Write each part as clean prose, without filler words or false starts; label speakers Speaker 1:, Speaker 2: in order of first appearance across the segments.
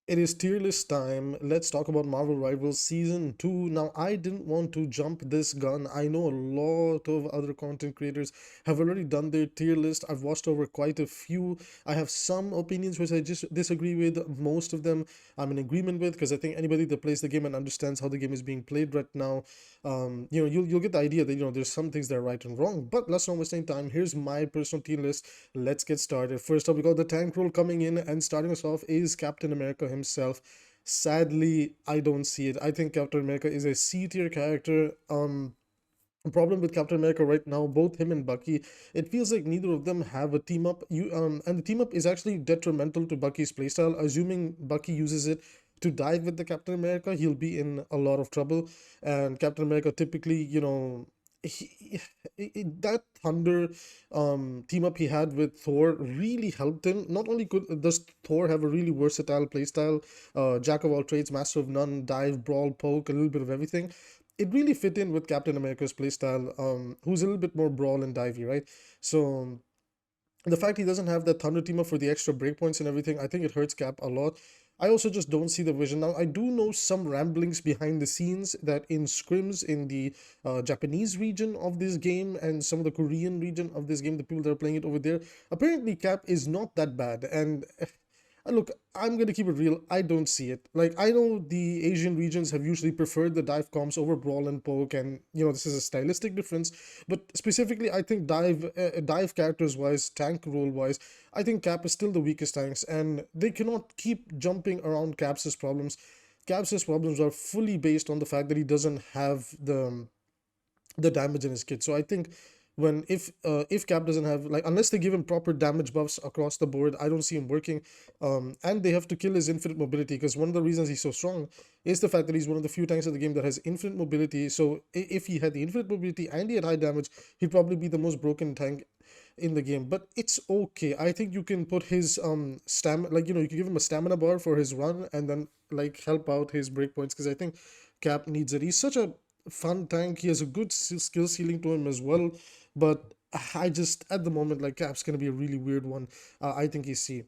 Speaker 1: It is tier list time. Let's talk about Marvel Rivals Season 2. Now, I didn't want to jump this gun. I know a lot of other content creators have already done their tier list. I've watched over quite a few. I have some opinions which I just disagree with. Most of them I'm in agreement with because I think anybody that plays the game and understands how the game is being played right now, you'll get the idea that there's some things that are right and wrong. But let's not waste any time. Here's my personal tier list. Let's get started. First up, we got the tank roll coming in, and starting us off is Captain America himself. Sadly, I don't see it. I think Captain America is a C tier character. Problem with Captain America right now, both him and Bucky, it feels like neither of them have a team up. And the team up is actually detrimental to Bucky's playstyle. Assuming Bucky uses it to dive with the Captain America, he'll be in a lot of trouble. And Captain America typically, he, that Thunder team up he had with Thor really helped him. Not only does Thor have a really versatile playstyle, jack of all trades, master of none, dive, brawl, poke, a little bit of everything, it really fit in with Captain America's playstyle, who's a little bit more brawl and divey, right? So the fact he doesn't have that Thunder teamer for the extra breakpoints and everything, I think it hurts Cap a lot. I also just don't see the vision. Now, I do know some ramblings behind the scenes that in scrims in the Japanese region of this game and some of the Korean region of this game, the people that are playing it over there, apparently Cap is not that bad. And look, I'm gonna keep it real. I don't see it. Like, I know the Asian regions have usually preferred the dive comps over brawl and poke, and this is a stylistic difference. But specifically, I think dive characters wise, tank role wise, I think Cap is still the weakest tanks, and they cannot keep jumping around Cap's problems. Cap's problems are fully based on the fact that he doesn't have the damage in his kit. So I think when if Cap doesn't have, like, unless they give him proper damage buffs across the board, I don't see him working. And they have to kill his infinite mobility, because one of the reasons he's so strong is the fact that he's one of the few tanks in the game that has infinite mobility. So if he had the infinite mobility and he had high damage, he'd probably be the most broken tank in the game. But it's okay. I think you can put his stamina, like, you can give him a stamina bar for his run and then like help out his breakpoints, because I think Cap needs it. He's such a fun tank. He has a good skill ceiling to him as well. But I just, at the moment, like, Cap's gonna be a really weird one. I think he's C.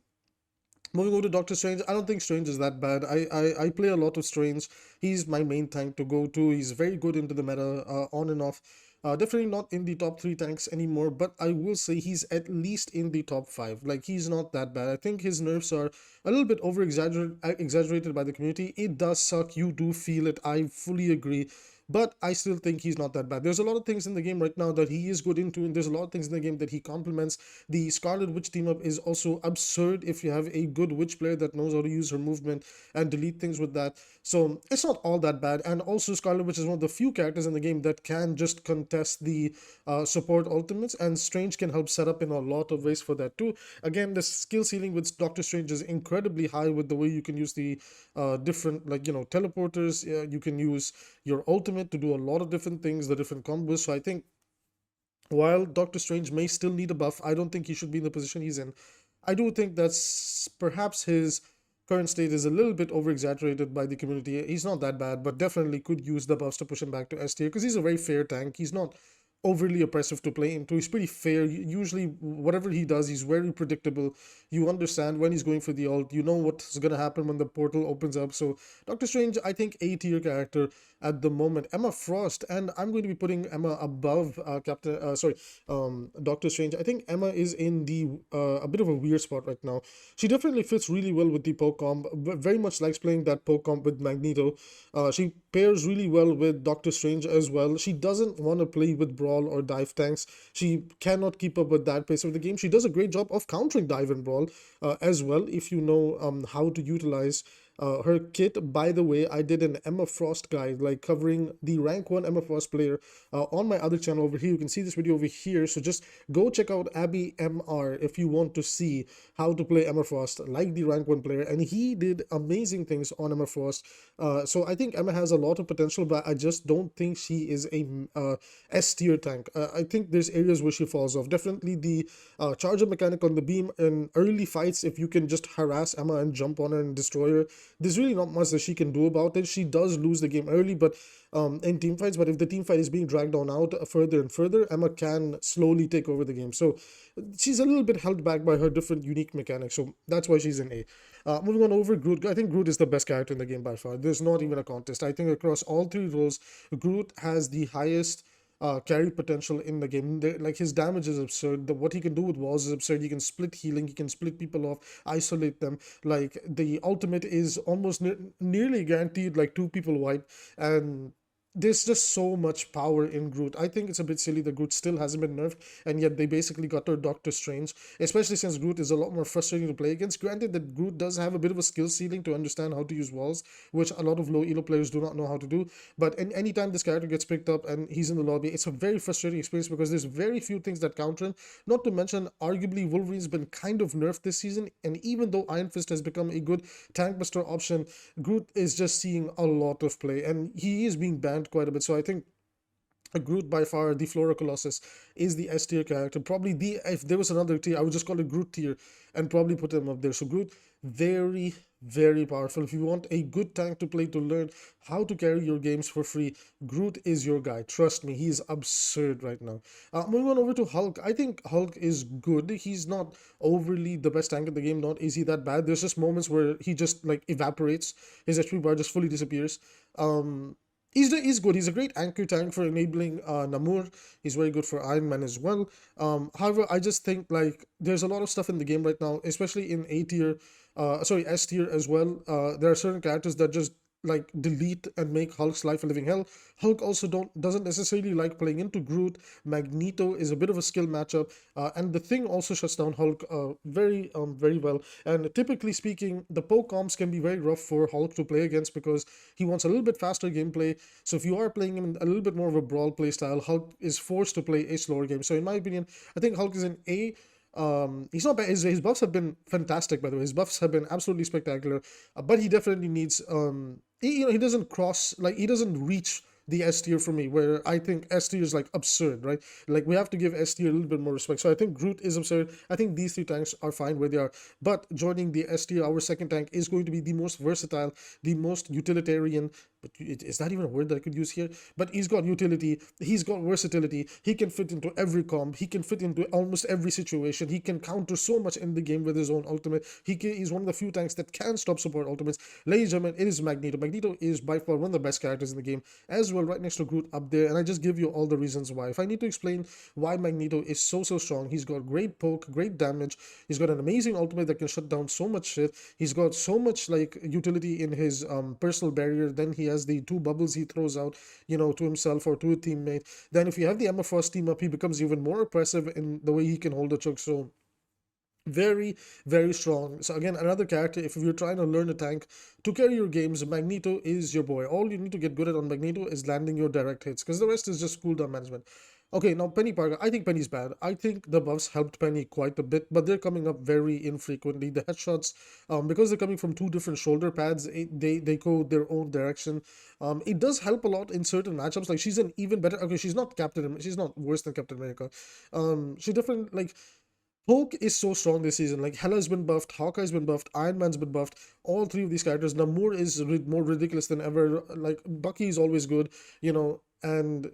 Speaker 1: Moving over to Doctor Strange, I don't think Strange is that bad. I play a lot of Strange. He's my main tank to go to. He's very good into the meta, on and off. Definitely not in the top 3 tanks anymore, but I will say he's at least in the top 5. Like, he's not that bad. I think his nerfs are a little bit exaggerated by the community. It does suck. You do feel it. I fully agree. But I still think he's not that bad. There's a lot of things in the game right now that he is good into, and there's a lot of things in the game that he complements. The Scarlet Witch team up is also absurd if you have a good Witch player that knows how to use her movement and delete things with that. So it's not all that bad. And also, Scarlet Witch is one of the few characters in the game that can just contest the support ultimates, and Strange can help set up in a lot of ways for that too. Again, the skill ceiling with Doctor Strange is incredibly high with the way you can use the different, like, teleporters. You can use your ultimate to do a lot of different things, the different combos. So I think while Doctor Strange may still need a buff, I don't think he should be in the position he's in. I do think that's perhaps his current state is a little bit over exaggerated by the community. He's not that bad, but definitely could use the buffs to push him back to S tier, because he's a very fair tank. He's not overly oppressive to play into. He's pretty fair. Usually, whatever he does, he's very predictable. You understand when he's going for the ult. You know what's gonna happen when the portal opens up. So Doctor Strange, I think, A tier character at the moment. Emma Frost, and I'm going to be putting Emma above Doctor Strange. I think Emma is in the a bit of a weird spot right now. She definitely fits really well with the poke comp. Very much likes playing that poke comp with Magneto. She pairs really well with Doctor Strange as well. She doesn't want to play with brawl or dive tanks. She cannot keep up with that pace of the game. She does a great job of countering dive and brawl as well, if you know how to utilize her kit. By the way, I did an Emma Frost guide, like covering the rank 1 Emma Frost player on my other channel over here. You can see this video over here. So just go check out AbbyMR if you want to see how to play Emma Frost like the rank 1 player. And he did amazing things on Emma Frost. So I think Emma has a lot of potential, but I just don't think she is a S tier tank. I think there's areas where she falls off. Definitely the charger mechanic on the beam in early fights, if you can just harass Emma and jump on her and destroy her, there's really not much that she can do about it. She does lose the game early, but in team fights, but if the team fight is being dragged on out further and further, Emma can slowly take over the game. So she's a little bit held back by her different unique mechanics. So that's why she's an A. Moving on over Groot, I think Groot is the best character in the game by far. There's not even a contest. I think across all three roles, Groot has the highest carry potential in the game. Like his damage is absurd. What he can do with walls is absurd. He can split healing. He can split people off, isolate them. Like the ultimate is almost nearly guaranteed. Like two people wipe, and there's just so much power in Groot. I think it's a bit silly that Groot still hasn't been nerfed, and yet they basically got her Doctor Strange, especially since Groot is a lot more frustrating to play against. Granted that Groot does have a bit of a skill ceiling to understand how to use walls, which a lot of low elo players do not know how to do. But anytime this character gets picked up and he's in the lobby, it's a very frustrating experience because there's very few things that counter him. Not to mention, arguably, Wolverine's been kind of nerfed this season, and even though Iron Fist has become a good tank buster option, Groot is just seeing a lot of play, and he is being banned quite a bit. So I think a Groot by far, the Flora Colossus, is the S tier character. Probably if there was another tier, I would just call it Groot tier and probably put him up there. So Groot, very, very powerful. If you want a good tank to play to learn how to carry your games for free, Groot is your guy. Trust me, he's absurd right now. Moving on over to Hulk, I think Hulk is good. He's not overly the best tank in the game, not is he that bad. There's just moments where he just like evaporates. His HP bar just fully disappears. He's good. He's a great anchor tank for enabling Namor. He's very good for Iron Man as well. However, I just think like there's a lot of stuff in the game right now, especially in A tier, S tier as well. There are certain characters that just like delete and make Hulk's life a living hell. Hulk also doesn't necessarily like playing into Groot. Magneto is a bit of a skill matchup, and the Thing also shuts down Hulk very well. And typically speaking, the poke comps can be very rough for Hulk to play against because he wants a little bit faster gameplay. So if you are playing him in a little bit more of a brawl play style, Hulk is forced to play a slower game. So in my opinion, I think Hulk is an A. He's not bad. His buffs have been fantastic, by the way. His buffs have been absolutely spectacular. But he definitely needs he doesn't cross, like he doesn't reach the S tier for me, where I think S tier is like absurd, right? Like we have to give S tier a little bit more respect. So I think Groot is absurd. I think these three tanks are fine where they are. But joining the S tier, our second tank is going to be the most versatile, the most utilitarian. But is that even a word that I could use here? But he's got utility, he's got versatility, he can fit into every comp, he can fit into almost every situation, he can counter so much in the game with his own ultimate. He's one of the few tanks that can stop support ultimates. Ladies and gentlemen, it is Magneto. Magneto is by far one of the best characters in the game as well, right next to Groot up there, and I just give you all the reasons why. If I need to explain why Magneto is so strong, he's got great poke, great damage, he's got an amazing ultimate that can shut down so much shit, he's got so much like utility in his personal barrier, then he has the two bubbles he throws out, to himself or to a teammate. Then if you have the Emma Frost team up, he becomes even more oppressive in the way he can hold a choke. So very, very strong. So again, another character, if you're trying to learn a tank to carry your games, Magneto is your boy. All you need to get good at on Magneto is landing your direct hits, because the rest is just cooldown management. Okay, now Penny Parker. I think Penny's bad. I think the buffs helped Penny quite a bit, but they're coming up very infrequently. The headshots, because they're coming from two different shoulder pads, they go their own direction. It does help a lot in certain matchups. Like she's an even better. Okay, she's not she's not worse than Captain America. She different like. Hulk is so strong this season. Like Hela's been buffed, Hawkeye's been buffed, Iron Man's been buffed. All three of these characters. Namor is more ridiculous than ever. Like Bucky is always good, and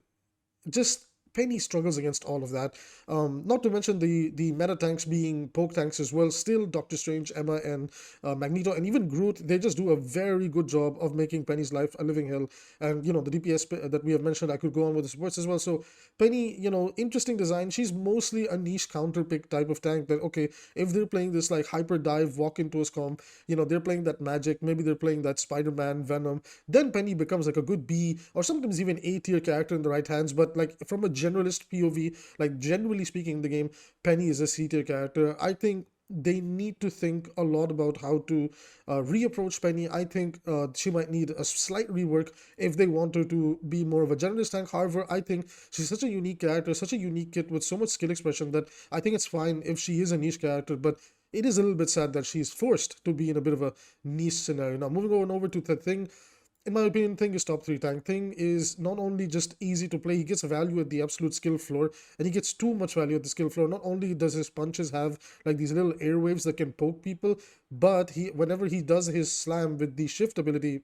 Speaker 1: just Penny struggles against all of that. Not to mention the meta tanks being poke tanks as well. Still, Doctor Strange, Emma, and Magneto, and even Groot, they just do a very good job of making Penny's life a living hell. And the DPS that we have mentioned, I could go on with the supports as well. So Penny, interesting design. She's mostly a niche counter pick type of tank that, okay, if they're playing this like hyper dive, walk into a comp, they're playing that magic, maybe they're playing that Spider-Man, Venom, then Penny becomes like a good B or sometimes even A tier character in the right hands. But like from a generalist POV, like generally speaking in the game, Penny is a C tier character. I think they need to think a lot about how to reapproach Penny. I think she might need a slight rework if they want her to be more of a generalist tank. However, I think she's such a unique character, such a unique kit with so much skill expression that I think it's fine if she is a niche character, but it is a little bit sad that she's forced to be in a bit of a niche scenario. Now, moving on over to the Thing. in my opinion, Thing is top 3 tank. Thing is not only just easy to play, he gets value at the absolute skill floor, and he gets too much value at the skill floor. Not only does his punches have like these little airwaves that can poke people, but whenever he does his slam with the shift ability,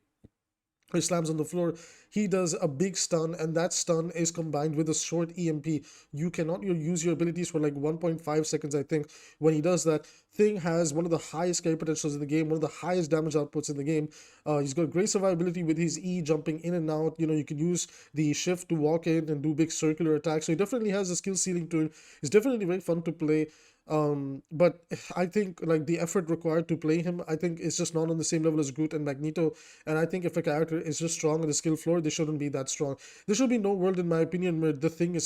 Speaker 1: he slams on the floor, he does a big stun, and that stun is combined with a short EMP. You cannot use your abilities for like 1.5 seconds, I think, when he does that. Thing has one of the highest carry potentials in the game, one of the highest damage outputs in the game. He's got great survivability with his E jumping in and out. You can use the shift to walk in and do big circular attacks. So he definitely has a skill ceiling to him. It's definitely very fun to play. But I think like the effort required to play him, I think is just not on the same level as Groot and Magneto. And I think if a character is just strong on the skill floor, they shouldn't be that strong. There should be no world, in my opinion, where the Thing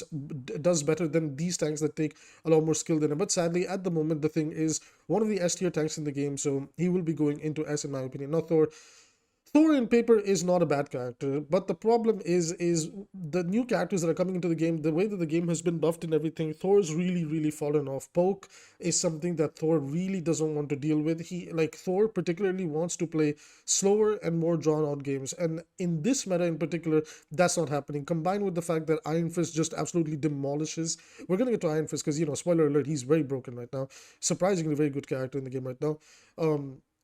Speaker 1: does better than these tanks that take a lot more skill than him. But sadly, at the moment, the Thing is one of the S tier tanks in the game, so he will be going into S in my opinion. Not Thor. Thor in paper is not a bad character, but the problem is the new characters that are coming into the game, the way that the game has been buffed and everything, Thor's really fallen off. Poke is something that Thor really doesn't want to deal with. Thor particularly wants to play slower and more drawn out games. And in this meta in particular, that's not happening. Combined with the fact that Iron Fist just absolutely demolishes. We're gonna get to Iron Fist because spoiler alert, he's very broken right now. Surprisingly very good character in the game right now.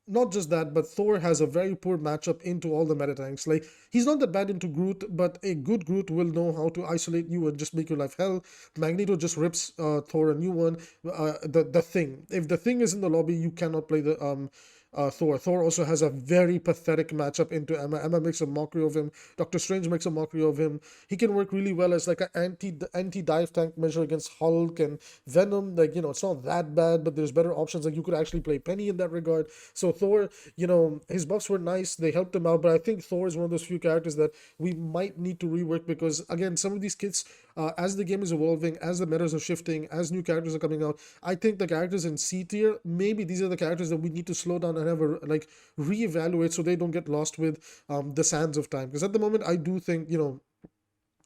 Speaker 1: Not just that, but Thor has a very poor matchup into all the meta tanks. Like, he's not that bad into Groot, but a good Groot will know how to isolate you and just make your life hell. Magneto just rips Thor a new one. The Thing. If the Thing is in the lobby, you cannot play the Thor. Thor also has a very pathetic matchup into Emma. Emma makes a mockery of him. Doctor Strange makes a mockery of him. He can work really well as like an anti dive tank measure against Hulk and Venom. Like, it's not that bad, but there's better options. Like, you could actually play Penny in that regard. So Thor, his buffs were nice. They helped him out, but I think Thor is one of those few characters that we might need to rework because, again, some of these kits, as the game is evolving, as the metas are shifting, as new characters are coming out, I think the characters in C tier, maybe these are the characters that we need to slow down and have a reevaluate so they don't get lost with the sands of time. Because at the moment, I do think,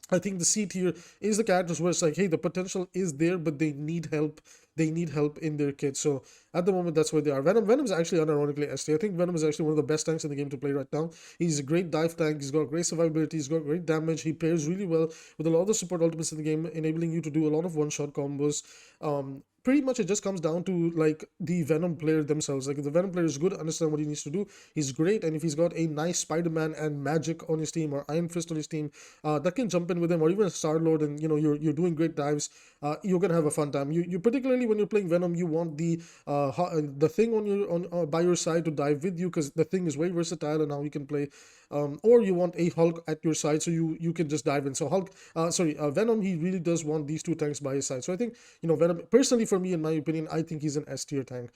Speaker 1: I think the C tier is the characters where it's like, hey, the potential is there, but they need help. They need help in their kit. So at the moment, that's where they are. Venom is actually unironically S tier. I think Venom is actually one of the best tanks in the game to play right now. He's a great dive tank. He's got great survivability. He's got great damage. He pairs really well with a lot of the support ultimates in the game, enabling you to do a lot of one-shot combos. Pretty much it just comes down to like the Venom player themselves. Like, if the Venom player is good, understand what he needs to do, he's great. And if he's got a nice Spider-Man and Magic on his team or Iron Fist on his team, that can jump in with him, or even a Star-Lord, and you're doing great dives, you're gonna have a fun time. You particularly when you're playing Venom, you want the Thing on by your side to dive with you, because the Thing is very versatile and how you can play. Or you want a Hulk at your side so you can just dive in. So Venom, he really does want these two tanks by his side. So I think Venom, personally for me, in my opinion, I think he's an S tier tank,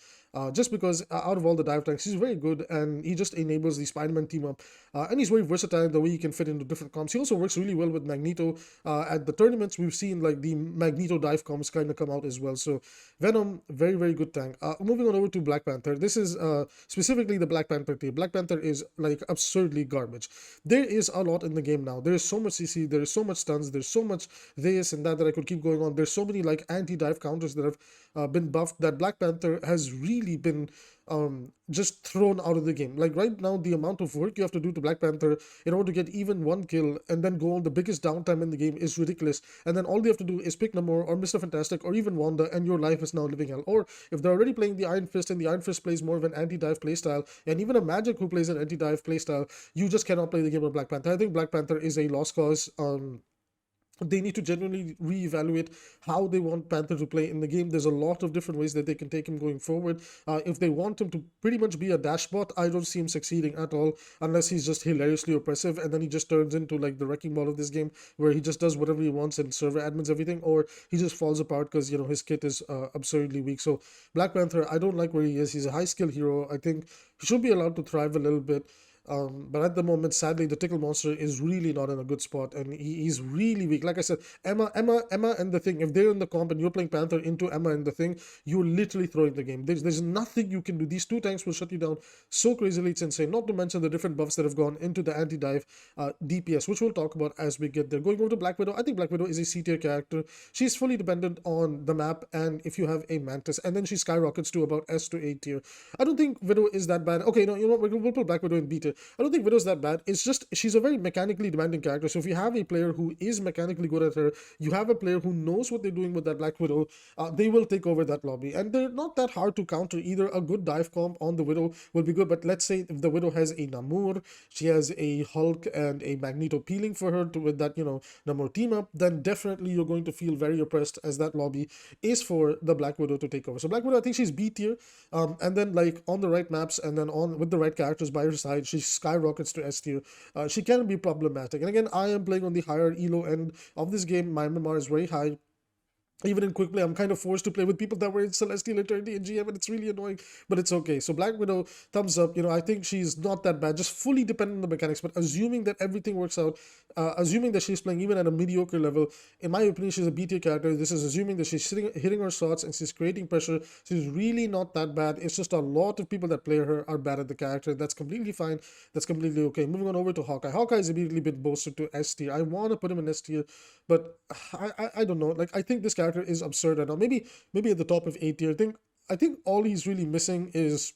Speaker 1: just because out of all the dive tanks, he's very good and he just enables the Spider-Man team up, and he's very versatile in the way he can fit into different comps. He also works really well with Magneto. At the tournaments, we've seen like the Magneto dive comps kind of come out as well. So Venom, very good tank. Moving on over to Black Panther. This is specifically the Black Panther tier. Black Panther is like absurdly garbage. There is a lot in the game now. There is so much CC, there is so much stuns, there's so much this and that I could keep going on. There's so many like anti-dive counters that have been buffed, that Black Panther has really been just thrown out of the game. Like, right now, the amount of work you have to do to Black Panther in order to get even one kill and then go on the biggest downtime in the game is ridiculous. And then all you have to do is pick Namor or Mr. Fantastic or even Wanda, and your life is now living hell. Or if they're already playing the Iron Fist and the Iron Fist plays more of an anti-dive playstyle, and even a Magic who plays an anti-dive playstyle, you just cannot play the game of Black Panther. I think Black Panther is a lost cause. They need to genuinely reevaluate how they want Panther to play in the game. There's a lot of different ways that they can take him going forward. If they want him to pretty much be a dashbot, I don't see him succeeding at all, unless he's just hilariously oppressive and then he just turns into like the wrecking ball of this game, where he just does whatever he wants and server admins everything, or he just falls apart because his kit is absurdly weak. So Black Panther, I don't like where he is. He's a high skill hero. I think he should be allowed to thrive a little bit. But at the moment, sadly, the Tickle Monster is really not in a good spot, and he's really weak. Like I said, Emma, and the Thing. If they're in the comp and you're playing Panther into Emma and the Thing, you're literally throwing the game. There's nothing you can do. These two tanks will shut you down so crazily, it's insane. Not to mention the different buffs that have gone into the anti-dive DPS, which we'll talk about as we get there. Going over to Black Widow, I think Black Widow is a C tier character. She's fully dependent on the map, and if you have a Mantis, and then she skyrockets to about S to A tier. I don't think Widow is that bad. Okay, no, we'll put Black Widow in B tier. I don't think Widow's that bad. It's just she's a very mechanically demanding character. So if you have a player who is mechanically good at her, you have a player who knows what they're doing with that Black Widow, they will take over that lobby. And they're not that hard to counter either. A good dive comp on the Widow will be good. But let's say if the Widow has a Namor, she has a Hulk and a Magneto peeling for her to, with that, Namor team up, then definitely you're going to feel very oppressed, as that lobby is for the Black Widow to take over. So Black Widow, I think she's B tier. And then like on the right maps and then on with the right characters by her side, she skyrockets to S tier. She can be problematic. And again, I am playing on the higher elo end of this game. My MMR is very high. Even in quick play, I'm kind of forced to play with people that were in Celestial Eternity and GM, and it's really annoying, but it's okay. So Black Widow, thumbs up. I think she's not that bad, just fully dependent on the mechanics, but assuming that everything works out, assuming that she's playing even at a mediocre level, in my opinion, she's a B tier character. This is assuming that she's hitting her shots and she's creating pressure. She's really not that bad. It's just a lot of people that play her are bad at the character. That's completely fine. That's completely okay. Moving on over to Hawkeye. Hawkeye is immediately been boosted to S tier. I want to put him in S tier, but I don't know. Like, I think this character is absurd right now. Maybe at the top of A tier. I think all he's really missing is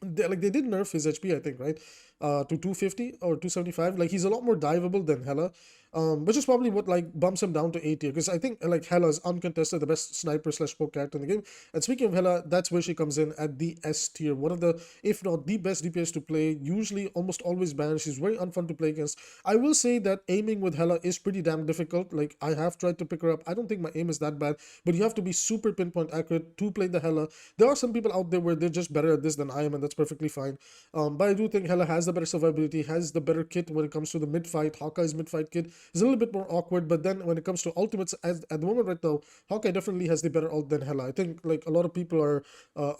Speaker 1: they did nerf his HP, I think, right? To 250 or 275. Like, he's a lot more diveable than Hela. Which is probably what like bumps him down to A tier, because I think like Hela is uncontested the best sniper slash poke character in the game. And speaking of Hela, that's where she comes in at the S tier. One of the, if not the best DPS to play, usually almost always banned. She's very unfun to play against. I will say that aiming with Hela is pretty damn difficult. Like, I have tried to pick her up. I don't think my aim is that bad, but you have to be super pinpoint accurate to play the Hela. There are some people out there where they're just better at this than I am, and that's perfectly fine. But I do think Hela has the better survivability, has the better kit when it comes to the mid fight. Hawkeye's mid fight kit is a little bit more awkward, but then when it comes to ultimates, as at the moment right now, Hawkeye definitely has the better ult than Hela. I think like a lot of people are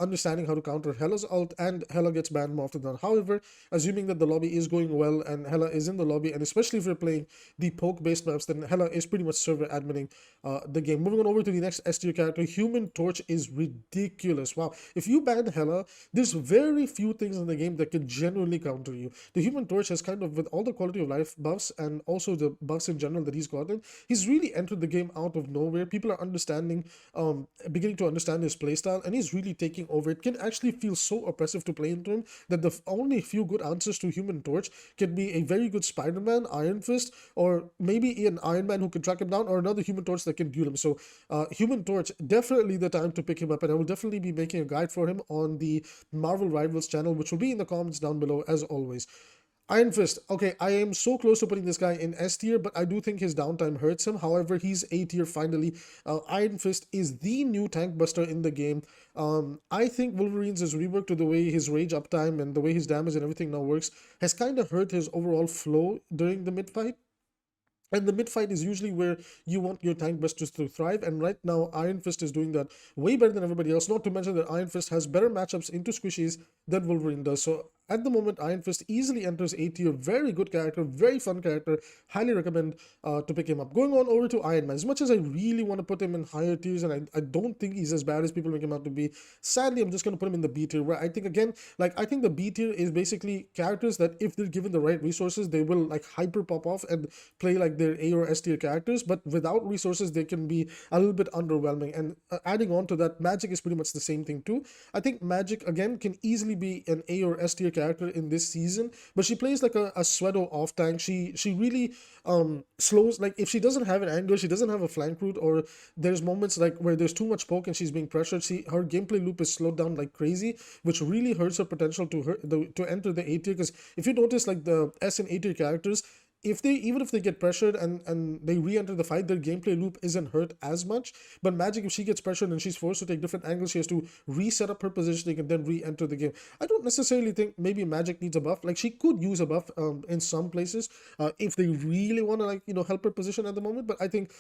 Speaker 1: understanding how to counter Hela's ult, and Hela gets banned more often than not. However, assuming that the lobby is going well and Hela is in the lobby, and especially if you're playing the poke based maps, then Hela is pretty much server adminning the game. Moving on over to the next S tier character, Human Torch is ridiculous. Wow, if you ban Hela, there's very few things in the game that can genuinely counter you. The Human Torch has kind of, with all the quality of life buffs and also the buffs in general that he's gotten, he's really entered the game out of nowhere. People are beginning to understand his playstyle, and he's really taking over. It can actually feel so oppressive to play into him that the only few good answers to Human Torch can be a very good Spider-Man, Iron Fist, or maybe an Iron Man who can track him down, or another Human Torch that can duel him. So Human Torch, definitely the time to pick him up, and I will definitely be making a guide for him on the Marvel Rivals channel, which will be in the comments down below as always. Iron Fist. Okay, I am so close to putting this guy in S tier, but I do think his downtime hurts him. However, he's A tier finally. Iron Fist is the new tank buster in the game. I think Wolverine's rework to the way his rage uptime and the way his damage and everything now works has kind of hurt his overall flow during the mid fight. And the mid fight is usually where you want your tank busters to thrive. And right now, Iron Fist is doing that way better than everybody else. Not to mention that Iron Fist has better matchups into squishies than Wolverine does. So at the moment, Iron Fist easily enters A tier. Very good character, very fun character. Highly recommend to pick him up. Going on over to Iron Man. As much as I really want to put him in higher tiers, and I don't think he's as bad as people make him out to be, sadly, I'm just going to put him in the B tier, where I think, again, like, I think the B tier is basically characters that if they're given the right resources, they will like hyper pop off and play like their A or S tier characters, but without resources, they can be a little bit underwhelming. And adding on to that, Magic is pretty much the same thing too. I think Magic, again, can easily be an A or S tier character in this season, but she plays like a pseudo off tank. She really slows, like if she doesn't have an angle, she doesn't have a flank route, or there's moments like where there's too much poke and she's being pressured, her gameplay loop is slowed down like crazy, which really hurts her potential to enter the A tier. Because if you notice, like the S and A tier characters, even if they get pressured and they re-enter the fight, their gameplay loop isn't hurt as much. But Magic, if she gets pressured and she's forced to take different angles, she has to reset up her positioning and then re-enter the game. I don't necessarily think maybe Magic needs a buff. Like, she could use a buff in some places if they really want to, like, help her position at the moment. But I think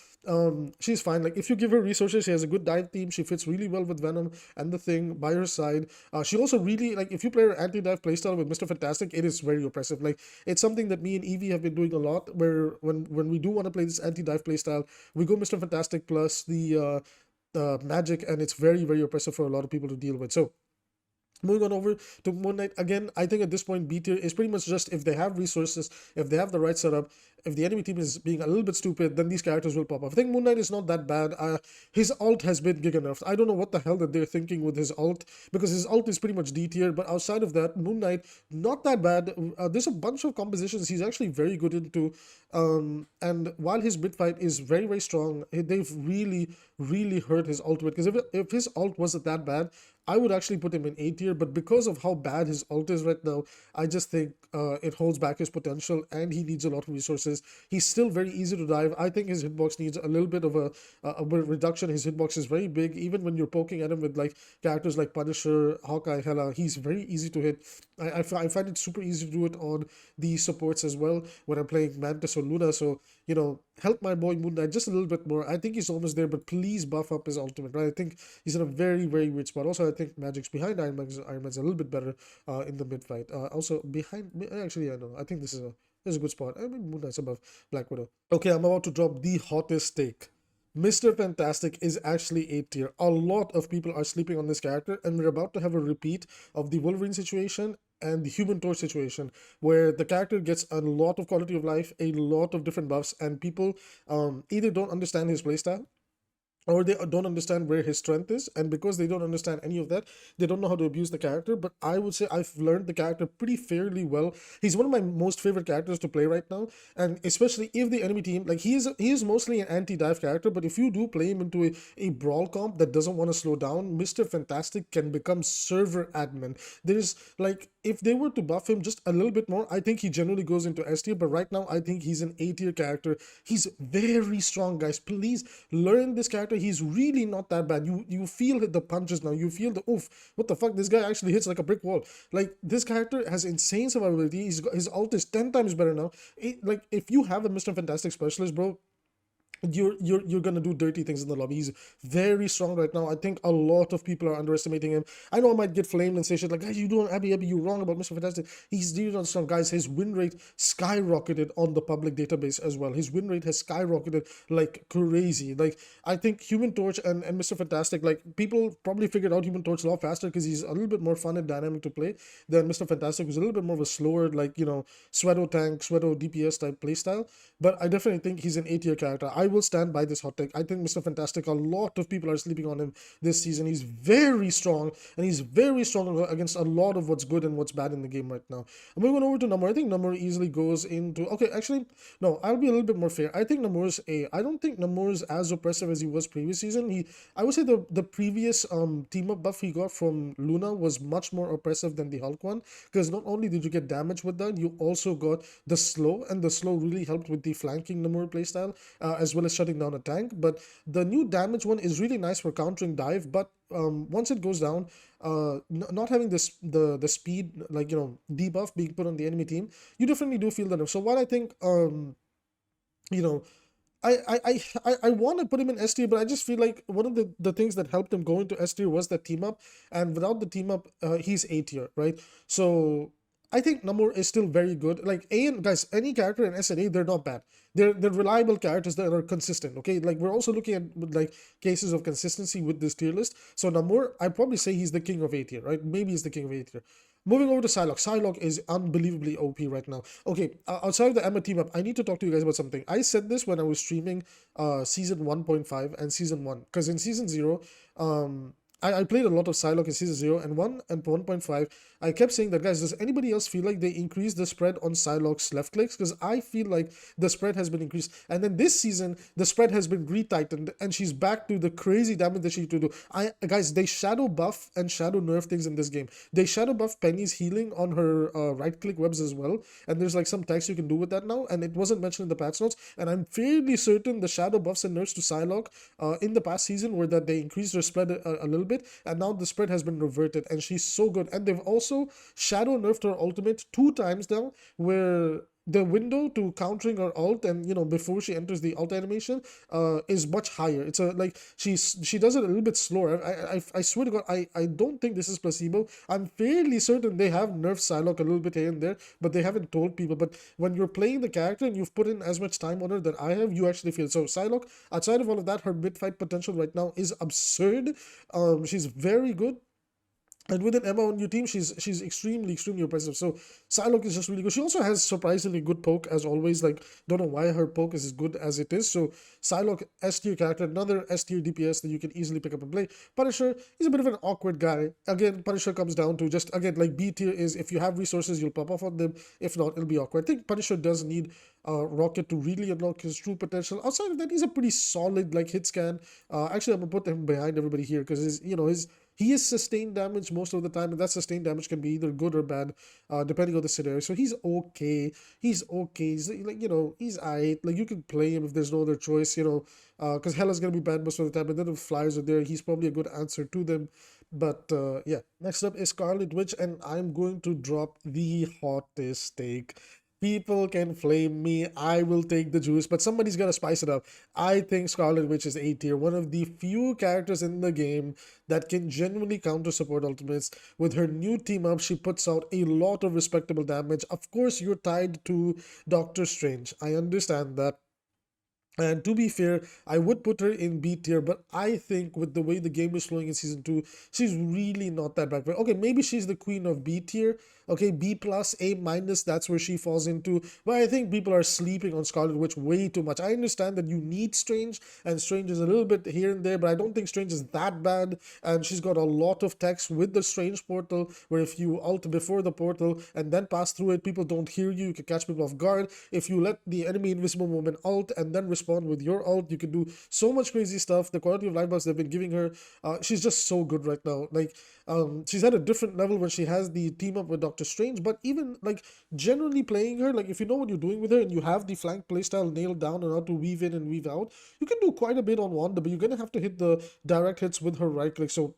Speaker 1: she's fine. Like, if you give her resources, she has a good dive team. She fits really well with Venom and the Thing by her side. She also really, like, if you play her anti-dive playstyle with Mr. Fantastic, it is very oppressive. Like, it's something that me and Evie have been doing a lot, where when we do want to play this anti-dive playstyle, we go Mr. Fantastic plus the Magic, and it's very, very oppressive for a lot of people to deal with. So moving on over to Moon Knight, again, I think at this point B tier is pretty much just if they have resources, if they have the right setup, if the enemy team is being a little bit stupid, then these characters will pop up. I think Moon Knight is not that bad. His ult has been giga nerfed. I don't know what the hell that they're thinking with his ult, because his ult is pretty much D tier. But outside of that, Moon Knight not that bad. There's a bunch of compositions he's actually very good into. And while his mid fight is very very strong, they've really hurt his ultimate. Because if his ult wasn't that bad, I would actually put him in A tier, but because of how bad his ult is right now, I just think it holds back his potential, and he needs a lot of resources. He's still very easy to dive. I think his hitbox needs a little bit of a bit of reduction. His hitbox is very big. Even when you're poking at him with like characters like Punisher, Hawkeye, Hela, he's very easy to hit. I find it super easy to do it on the supports as well when I'm playing Mantis or Luna. So, help my boy Moon Knight just a little bit more. I think he's almost there, but please buff up his ultimate, right? I think he's in a very, very weird spot. Also, I think Magic's behind Iron Man's a little bit better in the mid fight. Also, actually, I know. I think this is a good spot. I mean, Moon Knight's above Black Widow. Okay, I'm about to drop the hottest take. Mr. Fantastic is actually A tier. A lot of people are sleeping on this character, and we're about to have a repeat of the Wolverine situation and the Human Torch situation, where the character gets a lot of quality of life, a lot of different buffs, and people either don't understand his playstyle, or they don't understand where his strength is, and because they don't understand any of that, they don't know how to abuse the character. But I would say I've learned the character pretty fairly well. He's one of my most favorite characters to play right now, and especially if the enemy team, like, he is mostly an anti-dive character, but if you do play him into a brawl comp that doesn't want to slow down, Mr. Fantastic can become server admin. There's like, if they were to buff him just a little bit more, I think he generally goes into S tier, but right now I think he's an A tier character. He's very strong, guys. Please learn this character. He's really not that bad. You feel the punches now. You feel the oof. What the fuck? This guy actually hits like a brick wall. Like, this character has insane survivability. His ult is 10 times better now. Like, if you have a Mr. Fantastic specialist, bro, you're gonna do dirty things in the lobby. He's very strong right now. I think a lot of people are underestimating him. I know I might get flamed and say shit like, guys, you doing Abby, you're wrong about Mr. Fantastic. He's really not strong, guys. His win rate skyrocketed on the public database as well. His win rate has skyrocketed like crazy. Like, I think Human Torch and Mr. Fantastic, like, people probably figured out Human Torch a lot faster because he's a little bit more fun and dynamic to play than Mr. Fantastic, who's a little bit more of a slower, like, pseudo tank, pseudo DPS type playstyle. But I definitely think he's an A tier character. I will stand by this hot take. I think Mr. Fantastic, a lot of people are sleeping on him this season. He's very strong, and he's very strong against a lot of what's good and what's bad in the game right now. I'm moving over to Namor. I think Namor easily goes into... Okay, actually, no, I'll be a little bit more fair. I think Namor's A. I don't think Namor's as oppressive as he was previous season. I would say the previous team-up buff he got from Luna was much more oppressive than the Hulk one, because not only did you get damage with that, you also got the slow, and the slow really helped with the flanking Namor playstyle, as well as shutting down a tank. But the new damage one is really nice for countering dive, but once it goes down, not having this the speed, like, debuff being put on the enemy team, you definitely do feel that. So while I think you know I want to put him in S tier, but I just feel like one of the things that helped him go into S tier was that team up, and without the team up, he's A tier, right? So I think Namor is still very good. Like, guys, any character in SNA, they're not bad. They're reliable characters that are consistent, okay? Like, we're also looking at, like, cases of consistency with this tier list. So Namor, I'd probably say he's the king of A tier, right? Maybe he's the king of A tier. Moving over to Psylocke. Psylocke is unbelievably OP right now. Okay, outside of the Emma team up, I need to talk to you guys about something. I said this when I was streaming season 1.5 and season 1. Because in season 0, I played a lot of Psylocke in season 0 and 1 and 1.5. I kept saying that, guys, does anybody else feel like they increased the spread on Psylocke's left clicks? Because I feel like the spread has been increased. And then this season, the spread has been retightened, and she's back to the crazy damage that she used to do. Guys, they shadow buff and shadow nerf things in this game. They shadow buff Penny's healing on her right click webs as well. And there's like some text you can do with that now. And it wasn't mentioned in the patch notes. And I'm fairly certain the shadow buffs and nerfs to Psylocke in the past season were that they increased her spread a little bit. And now the spread has been reverted, and she's so good. And they've also shadow nerfed her ultimate 2 times now, where the window to countering her ult and before she enters the ult animation is much higher. It's like she does it a little bit slower. I swear to God, I don't think this is placebo. I'm fairly certain they have nerfed Psylocke a little bit here and there, but they haven't told people. But when you're playing the character and you've put in as much time on her that I have, you actually feel. So Psylocke, outside of all of that, her mid fight potential right now is absurd. She's very good. And with an Emma on your team, she's extremely impressive. So Psylocke is just really good. She also has surprisingly good poke as always. Like, don't know why her poke is as good as it is. So Psylocke, S tier character, another S tier DPS that you can easily pick up and play. Punisher, he's a bit of an awkward guy. Again, Punisher comes down to just, again, like B tier is if you have resources, you'll pop off on them. If not, it'll be awkward. I think Punisher does need Rocket to really unlock his true potential. Outside of that, he's a pretty solid like hit scan. Actually, I'm gonna put him behind everybody here because his he is sustained damage most of the time, and that sustained damage can be either good or bad, depending on the scenario. So he's okay. He's okay. He's like, he's alright. Like, you can play him if there's no other choice, because Hela's gonna be banned most of the time, and then if Flyers are there, he's probably a good answer to them. But yeah, next up is Scarlet Witch, and I'm going to drop the hottest take. People can flame me. I will take the juice, but somebody's got to spice it up. I think Scarlet Witch is A tier, one of the few characters in the game that can genuinely counter support ultimates. With her new team up, she puts out a lot of respectable damage. Of course, you're tied to Doctor Strange. I understand that. And to be fair, I would put her in B tier, but I think with the way the game is flowing in season 2, she's really not that bad. Okay, maybe she's the queen of B tier. Okay, B plus, A minus, that's where she falls into. But I think people are sleeping on Scarlet Witch way too much. I understand that you need Strange, and Strange is a little bit here and there, but I don't think Strange is that bad. And she's got a lot of text with the Strange portal, where if you ult before the portal and then pass through it, people don't hear you. You can catch people off guard. If you let the enemy invisible moment ult and then respond with your ult, you can do so much crazy stuff. The quality of life buffs they've been giving her, she's just so good right now. Like, she's at a different level when she has the team up with Doctor Strange, but even like generally playing her, like if you know what you're doing with her and you have the flank playstyle nailed down and how to weave in and weave out, you can do quite a bit on Wanda, but you're gonna have to hit the direct hits with her right click. So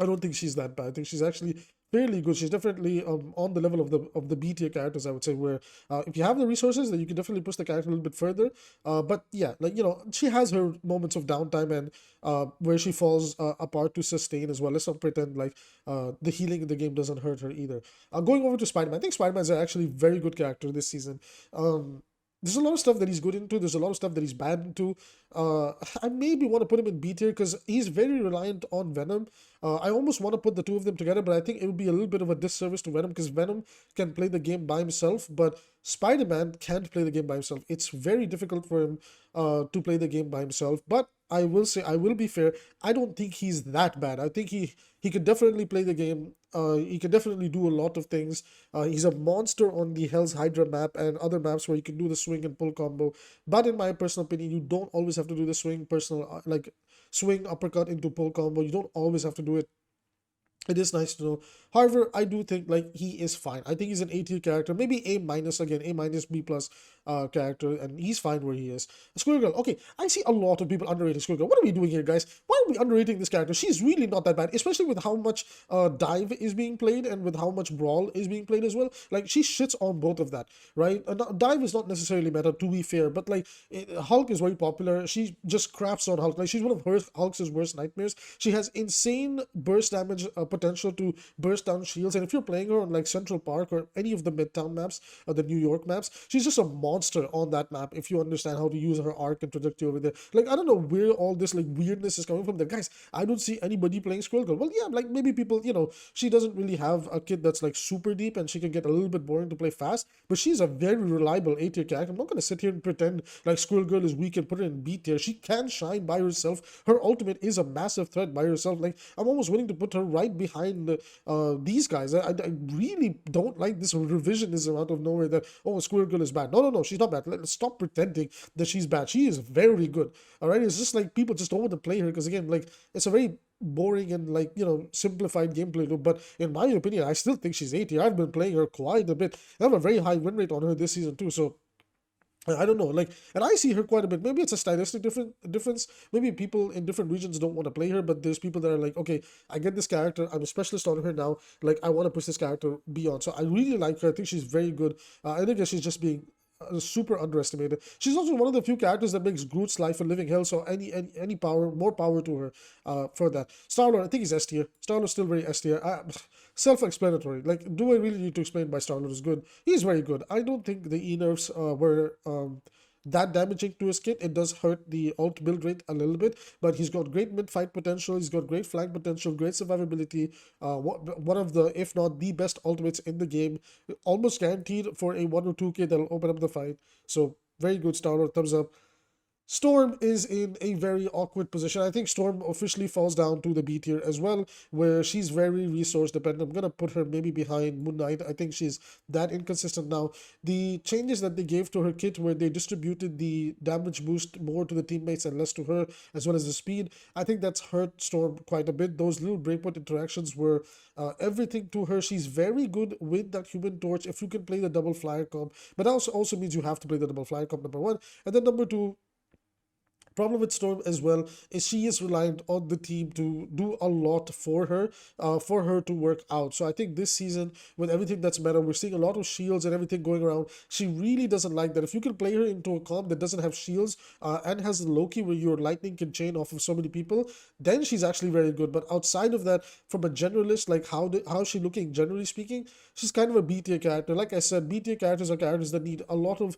Speaker 1: I don't think she's that bad. I think she's actually fairly good. She's definitely on the level of the B tier characters, I would say. Where if you have the resources, then you can definitely push the character a little bit further. But yeah, like she has her moments of downtime and where she falls apart to sustain as well. Let's not pretend like the healing in the game doesn't hurt her either. Going over to Spider-Man, I think Spider-Man is actually a very good character this season. There's a lot of stuff that he's good into. There's a lot of stuff that he's bad into. I maybe want to put him in B tier because he's very reliant on Venom. I almost want to put the two of them together, but I think it would be a little bit of a disservice to Venom because Venom can play the game by himself, but Spider-Man can't play the game by himself. It's very difficult for him to play the game by himself. But I will say, I will be fair, I don't think he's that bad. I think he could definitely play the game. He can definitely do a lot of things. He's a monster on the Hell's Hydra map and other maps where you can do the swing and pull combo. But in my personal opinion, you don't always have to do the swing uppercut into pull combo. You don't always have to do it. It is nice to know. However, I do think like he is fine. I think he's an A tier character, maybe A minus again, A minus B plus character, and he's fine where he is. Squirrel Girl. Okay, I see a lot of people underrating Squirrel Girl. What are we doing here, guys? Why are we underrating this character? She's really not that bad, especially with how much dive is being played and with how much brawl is being played as well. Like she shits on both of that, right? Dive is not necessarily meta, to be fair, but like Hulk is very popular. She just craps on Hulk. Like she's one of Hulk's worst nightmares. She has insane burst damage potential to burst down shields, and if you're playing her on like Central Park or any of the Midtown maps or the New York maps, she's just a monster on that map if you understand how to use her arc and trajectory over there. Like I don't know where all this like weirdness is coming from there, guys. I don't see anybody playing Squirrel Girl. Well, yeah, like maybe people, she doesn't really have a kit that's like super deep and she can get a little bit boring to play fast, but she's a very reliable A tier character. I'm not gonna sit here and pretend like Squirrel Girl is weak and put her in B tier. She can shine by herself. Her ultimate is a massive threat by herself. Like I'm almost willing to put her right behind these guys. I really don't like this revisionism out of nowhere that, oh, Squirrel Girl is bad. No, she's not bad. Let's stop pretending that she's bad. She is very good. All right, it's just like people just don't want to play her because again, like it's a very boring and like simplified gameplay loop. But in my opinion, I still think she's A tier. I've been playing her quite a bit. I have a very high win rate on her this season too. So I don't know, like, and I see her quite a bit. Maybe it's a stylistic difference. Maybe people in different regions don't want to play her, but there's people that are like, okay, I get this character. I'm a specialist on her now. Like, I want to push this character beyond. So I really like her. I think she's very good. I think that she's just being super underestimated. She's also one of the few characters that makes Groot's life a living hell. So any power, more power to her for that. Star-Lord, I think he's S tier. Star-Lord's still very S tier. Self-explanatory. Like, do I really need to explain why Star-Lord is good? He's very good. I don't think the E nerfs were that damaging to his kit. It does hurt the ult build rate a little bit, but he's got great mid fight potential. He's got great flank potential, great survivability. One of the, if not the best ultimates in the game, almost guaranteed for a 1 or 2K that'll open up the fight. So very good starter, thumbs up. Storm is in a very awkward position. I think Storm officially falls down to the B tier as well, where she's very resource dependent. I'm gonna put her maybe behind Moon Knight. I think she's that inconsistent now. The changes that they gave to her kit, where they distributed the damage boost more to the teammates and less to her, as well as the speed, I think that's hurt Storm quite a bit. Those little breakpoint interactions were everything to her. She's very good with that Human Torch if you can play the double flyer comp, but that also means you have to play the double flyer comp, number one. And then number two, problem with Storm as well is she is reliant on the team to do a lot for her to work out. So I think this season, with everything that's meta, we're seeing a lot of shields and everything going around. She really doesn't like that. If you can play her into a comp that doesn't have shields and has Loki where your lightning can chain off of so many people, then she's actually very good. But outside of that, from a generalist, like how's she looking generally speaking, she's kind of a B tier character. Like I said, B tier characters are characters that need a lot of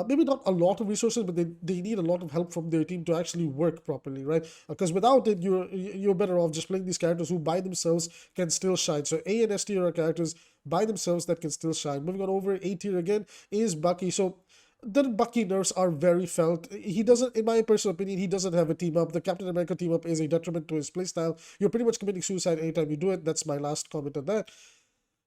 Speaker 1: maybe not a lot of resources, but they need a lot of help from their team to actually work properly, right? Because without it, you're better off just playing these characters who by themselves can still shine. So A and S tier are characters by themselves that can still shine. Moving on over, A tier again is Bucky. So the Bucky nerfs are very felt. He doesn't, in my personal opinion, he doesn't have a team up. The Captain America team up is a detriment to his playstyle. You're pretty much committing suicide anytime you do it. That's my last comment on that.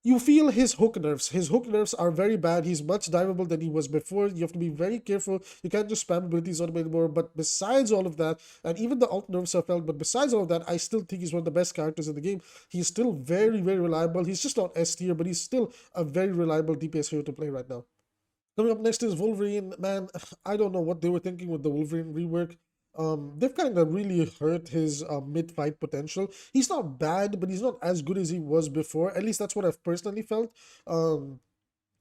Speaker 1: You feel his hook nerfs. His hook nerfs are very bad. He's much diveable than he was before. You have to be very careful. You can't just spam abilities on him anymore. But besides all of that, and even the alt nerfs are felt, but besides all of that, I still think he's one of the best characters in the game. He's still very, very reliable. He's just not S tier, but he's still a very reliable DPS hero to play right now. Coming up next is Wolverine. Man, I don't know what they were thinking with the Wolverine rework. They've kind of really hurt his mid-fight potential. He's not bad, but he's not as good as he was before. At least that's what I've personally felt.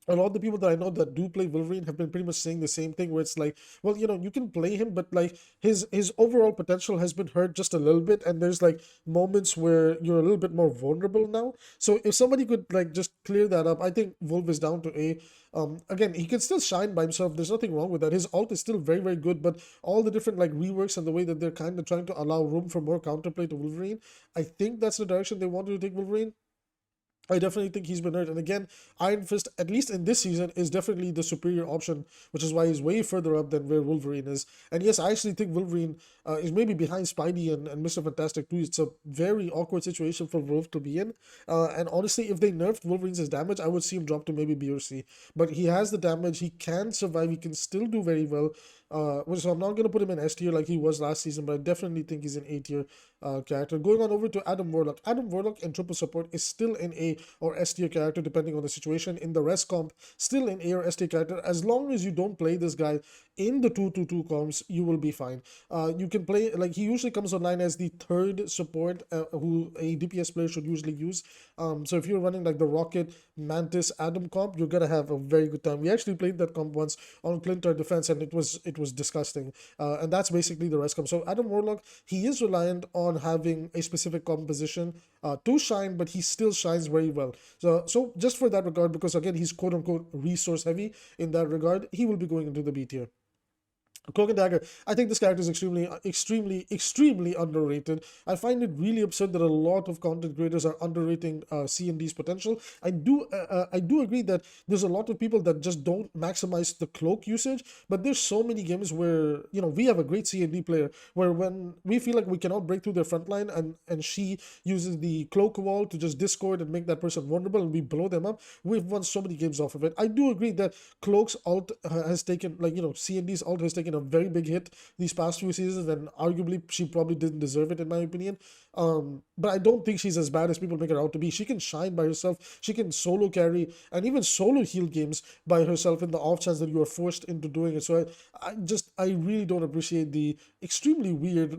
Speaker 1: A lot of the people that I know that do play Wolverine have been pretty much saying the same thing, where it's like, well, you can play him, but like his overall potential has been hurt just a little bit, and there's like moments where you're a little bit more vulnerable now. So if somebody could like just clear that up, I think Wolf is down to A. Again, he can still shine by himself. There's nothing wrong with that. His ult is still very, very good, but all the different like reworks and the way that they're kind of trying to allow room for more counterplay to Wolverine, I think that's the direction they wanted to take Wolverine. I definitely think he's been hurt. And again, Iron Fist, at least in this season, is definitely the superior option, which is why he's way further up than where Wolverine is. And yes, I actually think Wolverine is maybe behind Spidey and Mr. Fantastic too. It's a very awkward situation for Wolf to be in. And honestly, if they nerfed Wolverine's damage, I would see him drop to maybe B or C. But he has the damage, he can survive, he can still do very well. So I'm not going to put him in S tier like he was last season, but I definitely think he's an A tier character. Going on over to Adam Warlock. Adam Warlock in triple support is still an A or S tier character depending on the situation. In the rest comp, still an A or S tier character. As long as you don't play this guy in the 2-2-2 comps, you will be fine. You can play, like, he usually comes online as the third support who a DPS player should usually use. So if you're running like the Rocket, Mantis, Adam comp, you're gonna have a very good time. We actually played that comp once on Clintar Defense, and it was disgusting. And that's basically the rest comp. So Adam Warlock, he is reliant on having a specific composition to shine, but he still shines very well. So just for that regard, because again he's quote unquote resource heavy in that regard, he will be going into the B tier. Cloak and Dagger, I think this character is extremely underrated. I find it really absurd that a lot of content creators are underrating C&D's potential. I do agree that there's a lot of people that just don't maximize the cloak usage, but there's so many games where, we have a great C&D player where when we feel like we cannot break through their front line and she uses the cloak wall to just discord and make that person vulnerable and we blow them up, we've won so many games off of it. I do agree that Cloak's ult has taken, C&D's ult has taken a very big hit these past few seasons, and arguably she probably didn't deserve it in my opinion. But I don't think she's as bad as people make her out to be. She can shine by herself. She can solo carry and even solo heal games by herself in the off chance that you are forced into doing it. So I really don't appreciate the extremely weird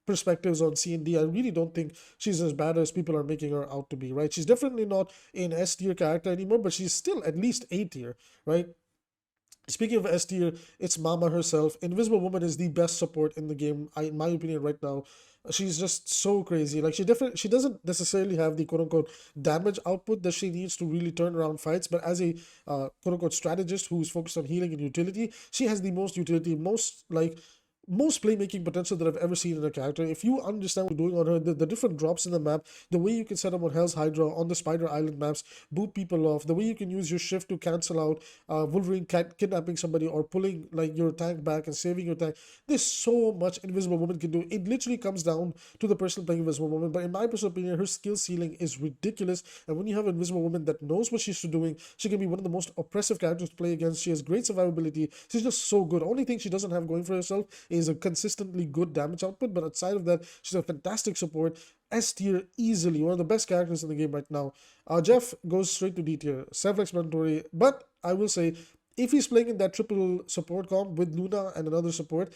Speaker 1: perspectives on C&D. I really don't think she's as bad as people are making her out to be, right? She's definitely not an S tier character anymore, but she's still at least A tier, right? Speaking of S tier, it's Mama herself. Invisible Woman is the best support in the game, in my opinion, right now. She's just so crazy. Like she doesn't necessarily have the quote unquote damage output that she needs to really turn around fights, but as a quote unquote strategist who's focused on healing and utility, she has the most utility, most playmaking potential that I've ever seen in a character. If you understand what you're doing on her, the different drops in the map, the way you can set up on Hell's Hydra, on the Spider Island maps, boot people off, the way you can use your shift to cancel out Wolverine kidnapping somebody or pulling like your tank back and saving your tank. There's so much Invisible Woman can do. It literally comes down to the person playing Invisible Woman. But in my personal opinion, her skill ceiling is ridiculous. And when you have an Invisible Woman that knows what she's doing, she can be one of the most oppressive characters to play against. She has great survivability. She's just so good. Only thing she doesn't have going for herself is a consistently good damage output. But outside of that, she's a fantastic support. S tier easily, one of the best characters in the game right now. Jeff goes straight to D tier, self-explanatory. But I will say, if he's playing in that triple support comp with Luna and another support,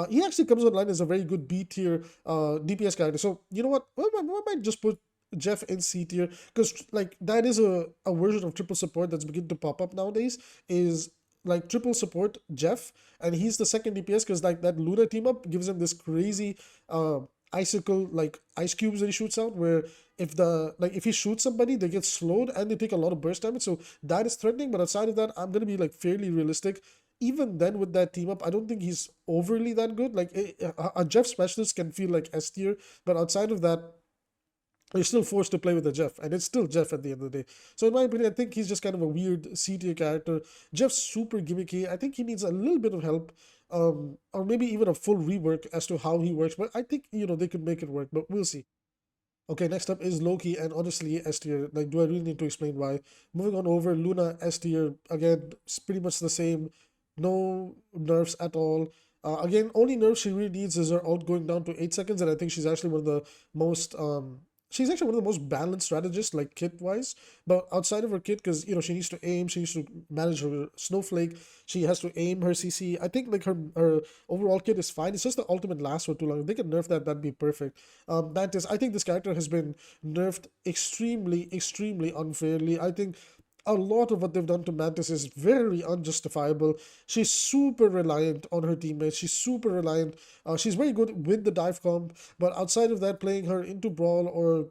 Speaker 1: he actually comes online as a very good B tier DPS character. So you know what? I might just put Jeff in C tier because like that is a version of triple support that's beginning to pop up nowadays. Is like triple support Jeff, and he's the second DPS because like that Luna team up gives him this crazy icicle like ice cubes that he shoots out where if he shoots somebody they get slowed and they take a lot of burst damage, so that is threatening. But outside of that, I'm gonna be like fairly realistic. Even then with that team up, I don't think he's overly that good. Like a Jeff specialist can feel like S tier, but outside of that you're still forced to play with a Jeff, and it's still Jeff at the end of the day. So in my opinion, I think he's just kind of a weird C tier character. Jeff's super gimmicky. I think he needs a little bit of help, or maybe even a full rework as to how he works. But I think they could make it work. But we'll see. Okay, next up is Loki, and honestly, S tier. Like, do I really need to explain why? Moving on over, Luna, S tier. Again, it's pretty much the same. No nerfs at all. Again, only nerf she really needs is her ult going down to 8 seconds, and I think she's actually one of the most she's actually one of the most balanced strategists, like kit wise. But outside of her kit, because she needs to aim, she needs to manage her snowflake, she has to aim her CC. I think like her overall kit is fine. It's just the ultimate lasts for too long. If they can nerf that, that'd be perfect. Mantis, I think this character has been nerfed extremely unfairly. I think a lot of what they've done to Mantis is very unjustifiable. She's super reliant on her teammates. She's super reliant. She's very good with the dive comp, but outside of that, playing her into Brawl or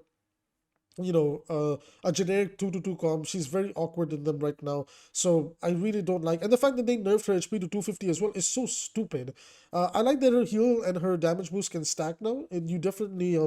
Speaker 1: a generic 2-2 comp, she's very awkward in them right now. So I really don't like, and the fact that they nerfed her HP to 250 as well is so stupid. I like that her heal and her damage boost can stack now, and you definitely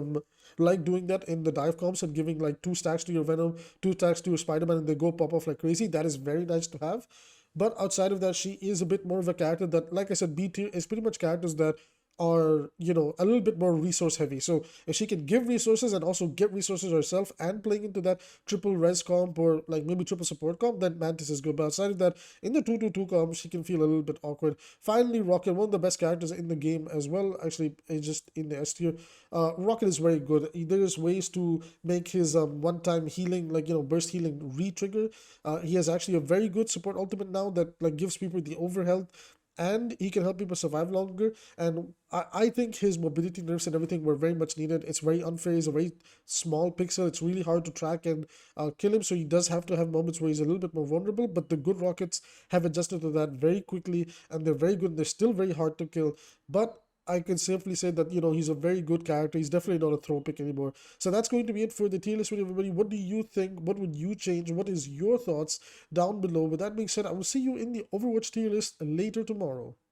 Speaker 1: like doing that in the dive comps and giving like 2 stacks to your Venom, 2 stacks to your Spider-Man, and they go pop off like crazy. That is very nice to have. But outside of that, she is a bit more of a character that, like I said, B tier is pretty much characters that are a little bit more resource heavy. So if she can give resources and also get resources herself and playing into that triple res comp or like maybe triple support comp, then Mantis is good. But outside of that, in the 2-2 comp, she can feel a little bit awkward. Finally, Rocket, one of the best characters in the game as well. Actually, it's just in the S tier. Rocket is very good. There's ways to make his one-time healing, like burst healing, re-trigger. He has actually a very good support ultimate now that like gives people the overhealth, and he can help people survive longer. And I think his mobility nerfs and everything were very much needed. It's very unfair. He's a very small pixel. It's really hard to track and kill him. So he does have to have moments where he's a little bit more vulnerable. But the good Rockets have adjusted to that very quickly, and they're very good. They're still very hard to kill. But I can safely say that he's a very good character. He's definitely not a throw pick anymore. So that's going to be it for the tier list with everybody. What do you think? What would you change? What is your thoughts down below? With that being said, I will see you in the Overwatch tier list later tomorrow.